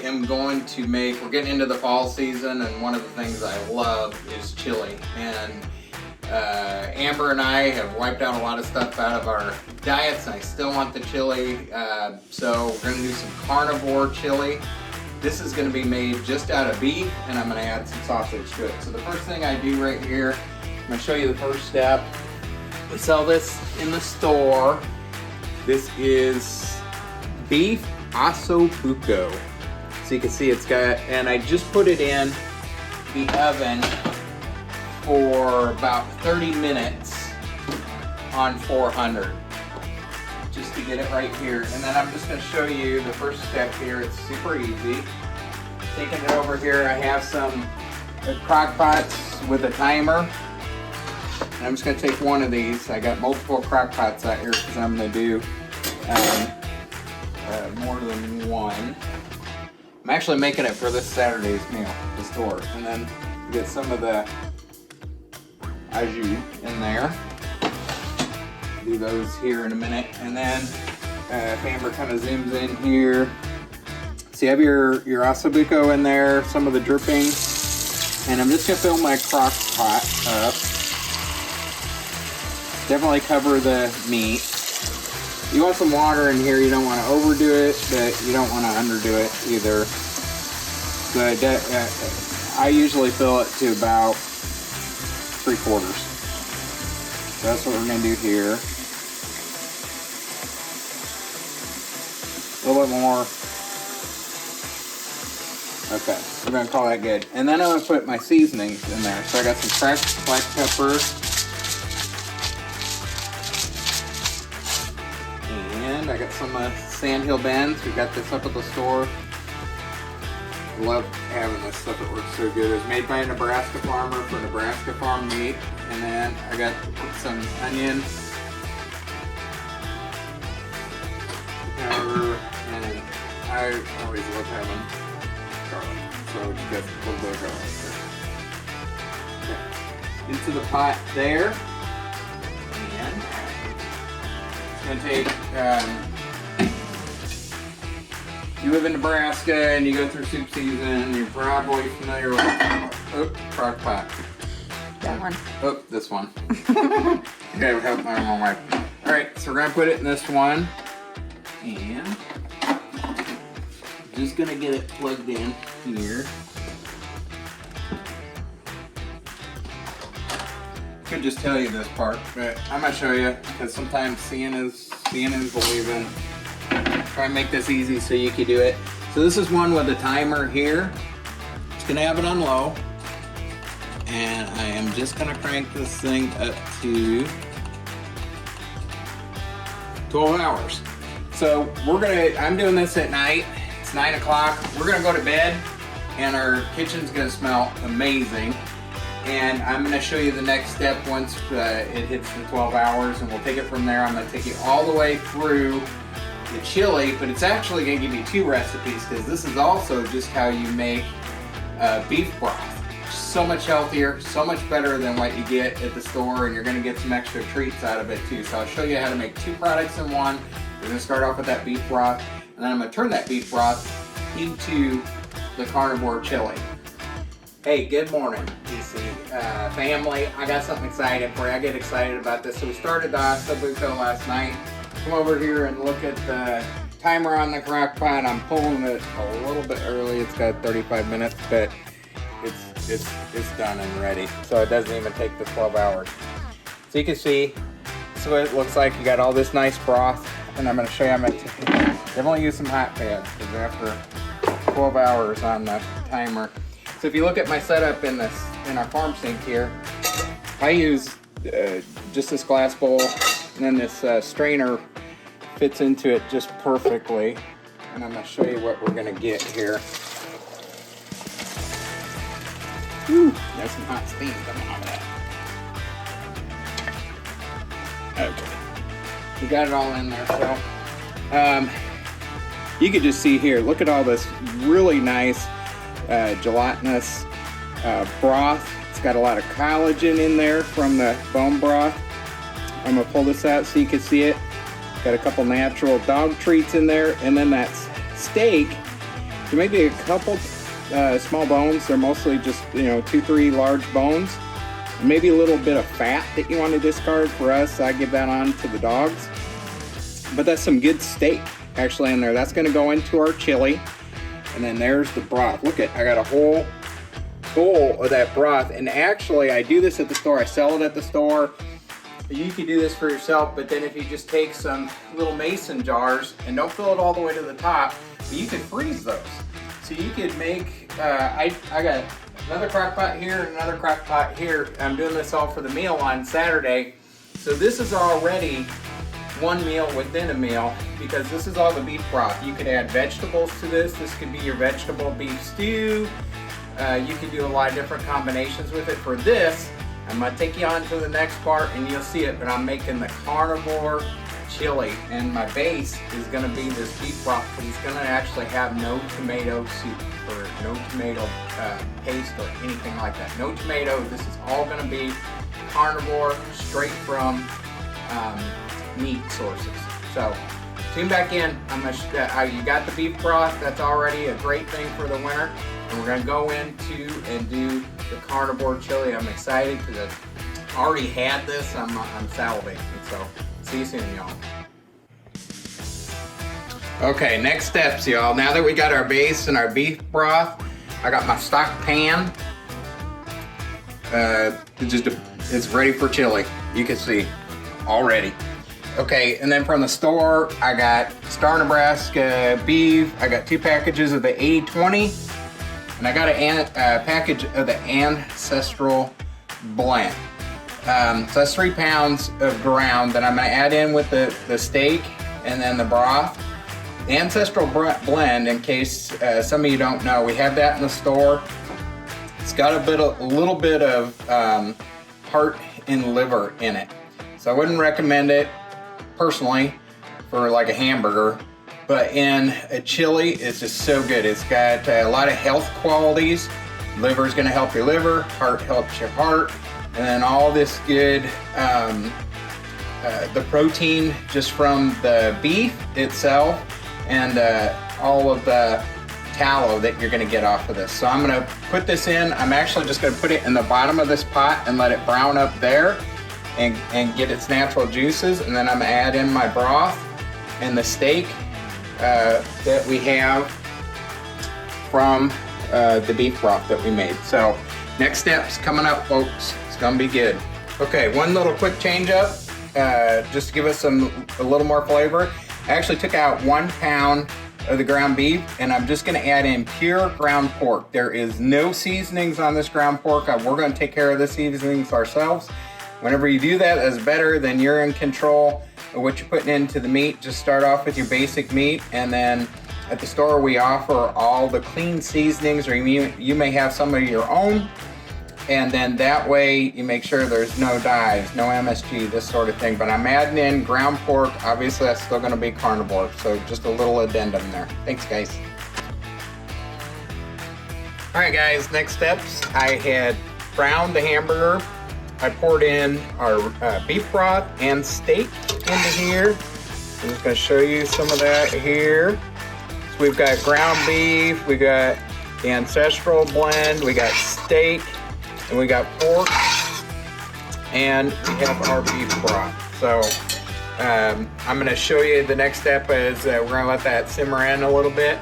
am going to make, we're getting into the fall season, and one of the things I love is chili. And Amber and I have wiped out a lot of stuff out of our diets, and I still want the chili. So we're going to do some carnivore chili. This is going to be made just out of beef, and I'm going to add some sausage to it. So the first thing I do right here, I'm going to show you the first step. We sell this in the store. This is beef ossobuco. So you can see it's got, and I just put it in the oven for about 30 minutes on 400. Just to get it right here. And then I'm just going to show you the first step here. It's super easy. Taking it over here, I have some Crockpots with a timer. And I'm just going to take one of these. I got multiple Crockpots out here because I'm going to do more than one. I'm actually making it for this Saturday's meal, the store. And then get some of the au jus in there. Do those here in a minute, and then if Amber kind of zooms in here, so you have your ossobuco in there, some of the dripping, and I'm just gonna fill my crock pot up. Definitely cover the meat. You want some water in here. You don't want to overdo it, but you don't want to underdo it either. So I usually fill it to about 3/4. So that's what we're gonna do here. A little bit more. Okay, we're gonna call that good. And then I'm gonna put my seasonings in there. So I got some fresh black pepper. And I got some Sandhill Bends. We got this up at the store. Love having this stuff, it works so good. It's made by a Nebraska farmer for Nebraska farm meat. And then I got some onions, pepper, and I always love having garlic. So just got a little bit of garlic there. Okay. Into the pot there. And it's gonna take, you live in Nebraska and you go through soup season, you're probably familiar with Crockpot. That one. Oh, this one. Okay, help my mom wipe. Alright, so we're gonna put it in this one. And just gonna get it plugged in here. Could just tell you this part, but I'm gonna show you because sometimes seeing is believing. Try and make this easy so you can do it. So this is one with a timer here. Just gonna have it on low. And I am just gonna crank this thing up to 12 hours. So I'm doing this at night. It's 9 o'clock. We're gonna go to bed and our kitchen's gonna smell amazing. And I'm gonna show you the next step once it hits the 12 hours, and we'll take it from there. I'm gonna take you all the way through the chili, but it's actually gonna give you 2 recipes because this is also just how you make beef broth. So much healthier, so much better than what you get at the store, and you're gonna get some extra treats out of it too. So I'll show you how to make 2 products in one. We're gonna start off with that beef broth, and then I'm gonna turn that beef broth into the carnivore chili. Hey, good morning, DC family. I got something exciting for you. I get excited about this. So we started the ossobuco last night. Come over here and look at the timer on the crock pot. I'm pulling it a little bit early. It's got 35 minutes, but it's done and ready. So it doesn't even take the 12 hours. So you can see, this is what it looks like. You got all this nice broth, and I'm gonna show you, I'm gonna definitely use some hot pads because after 12 hours on the timer. So if you look at my setup in our farm sink here, I use just this glass bowl, and then this strainer fits into it just perfectly. And I'm gonna show you what we're gonna get here. Whew, there's some hot steam coming out of that. Okay, we got it all in there. So you can just see here, look at all this really nice gelatinous broth. It's got a lot of collagen in there from the bone broth. I'm gonna pull this out so you can see it. Got a couple natural dog treats in there, and then that steak So maybe a couple small bones. They're mostly just, 2-3 large bones. Maybe a little bit of fat that you want to discard. For us, I give that on to the dogs. But that's some good steak actually in there. That's going to go into our chili. And then there's the broth. Look at, I got a whole bowl of that broth. And actually, I do this at the store. I sell it at the store. You can do this for yourself, but then if you just take some little mason jars and don't fill it all the way to the top, but you can freeze those. So you could make, I got another crock pot here and another crock pot here. I'm doing this all for the meal on Saturday. So this is already one meal within a meal because this is all the beef broth. You could add vegetables to this. This could be your vegetable beef stew. You can do a lot of different combinations with it. For this, I'm gonna take you on to the next part and you'll see it, but I'm making the carnivore chili and my base is gonna be this beef broth, but it's gonna actually have no tomato soup or no tomato paste or anything like that. No tomato, this is all gonna be carnivore, straight from meat sources. So tune back in. You got the beef broth, that's already a great thing for the winter. And we're gonna go into and do the carnivore chili. I'm excited because I've already had this. I'm salivating. So see you soon, y'all. Okay, next steps, y'all. Now that we got our base and our beef broth, I got my stock pan. It's ready for chili. You can see already. Okay, and then from the store, I got Star Nebraska beef. I got 2 packages of the 80/20. And I got a package of the Ancestral blend. So that's 3 pounds of ground that I'm gonna add in with the steak and then the broth. The Ancestral blend, in case some of you don't know, we have that in the store. It's got a little bit of heart and liver in it. So I wouldn't recommend it personally for like a hamburger. But in a chili, it's just so good. It's got a lot of health qualities. Liver is going to help your liver, heart helps your heart, and then all this good, the protein just from the beef itself, and all of the tallow that you're going to get off of this. So I'm going to put this in. I'm actually just going to put it in the bottom of this pot and let it brown up there and get its natural juices. And then I'm going to add in my broth and the steak that we have from the beef broth that we made. So next steps coming up, folks. It's gonna be good. Okay, one little quick change up, just to give us a little more flavor. I actually took out 1 pound of the ground beef and I'm just gonna add in pure ground pork. There is no seasonings on this ground pork. We're gonna take care of the seasonings ourselves. Whenever you do that, that's better. Then you're in control of what you're putting into the meat. Just start off with your basic meat, and then at the store we offer all the clean seasonings, or you may have some of your own, and then that way you make sure there's no dyes, no MSG, this sort of thing. But I'm adding in ground pork. Obviously that's still going to be carnivore, so just a little addendum there. Thanks, guys. All right, guys, next steps. I had browned the hamburger. I poured in our beef broth and steak into here. I'm just going to show you some of that here. So we've got ground beef, we got the Ancestral blend, we got steak, and we got pork, and we have our beef broth. So I'm going to show you the next step is we're going to let that simmer in a little bit,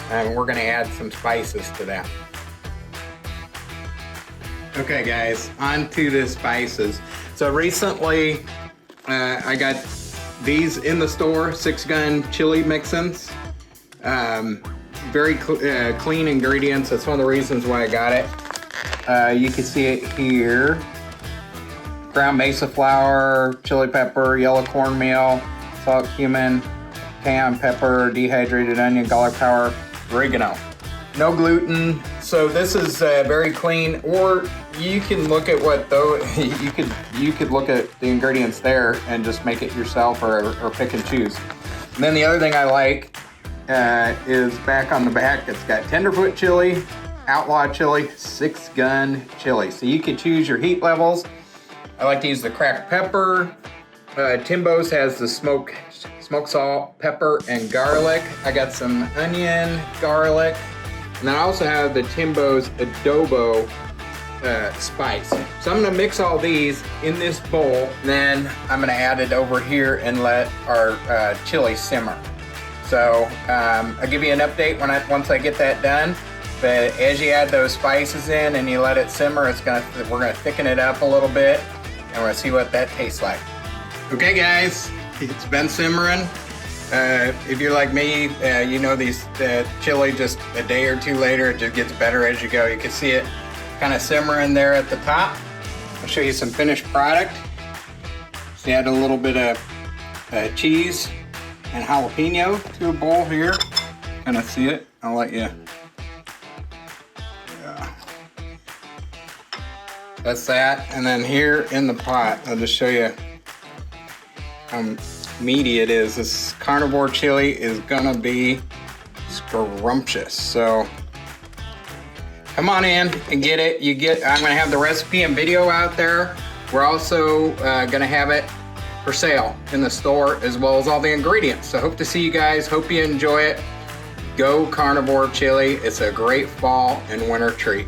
and we're going to add some spices to that. Okay, guys, on to the spices. So recently, I got these in the store, 6-gun chili mix-ins. Very clean ingredients. That's one of the reasons why I got it. You can see it here. Ground mesa flour, chili pepper, yellow cornmeal, salt, cumin, cayenne pepper, dehydrated onion, garlic powder, oregano. No gluten. So this is very clean. Or you can look at what you could look at the ingredients there and just make it yourself, or pick and choose. And then the other thing I like is back on the back. It's got tenderfoot chili, outlaw chili, 6-gun chili. So you can choose your heat levels. I like to use the cracked pepper. Timbo's has the smoked salt, pepper, and garlic. I got some onion, garlic, And then I also have the Timbo's adobo spice. So I'm gonna mix all these in this bowl, then I'm gonna add it over here and let our chili simmer. So I'll give you an update once I get that done. But as you add those spices in and you let it simmer, we're gonna thicken it up a little bit, and we're gonna see what that tastes like. Okay, guys, it's been simmering. If you're like me, you know these chili just a day or two later, it just gets better as you go. You can see it kind of simmering there at the top. I'll show you some finished product. So add a little bit of cheese and jalapeno to a bowl here. Kind of see it. I'll let you. Yeah. That's that. And then here in the pot, I'll just show you how meaty it is. This carnivore chili is gonna be scrumptious. So come on in and get it. I'm gonna have the recipe and video out there. We're also gonna have it for sale in the store, as well as all the ingredients. So hope to see you guys. Hope you enjoy it. Go carnivore chili. It's a great fall and winter treat.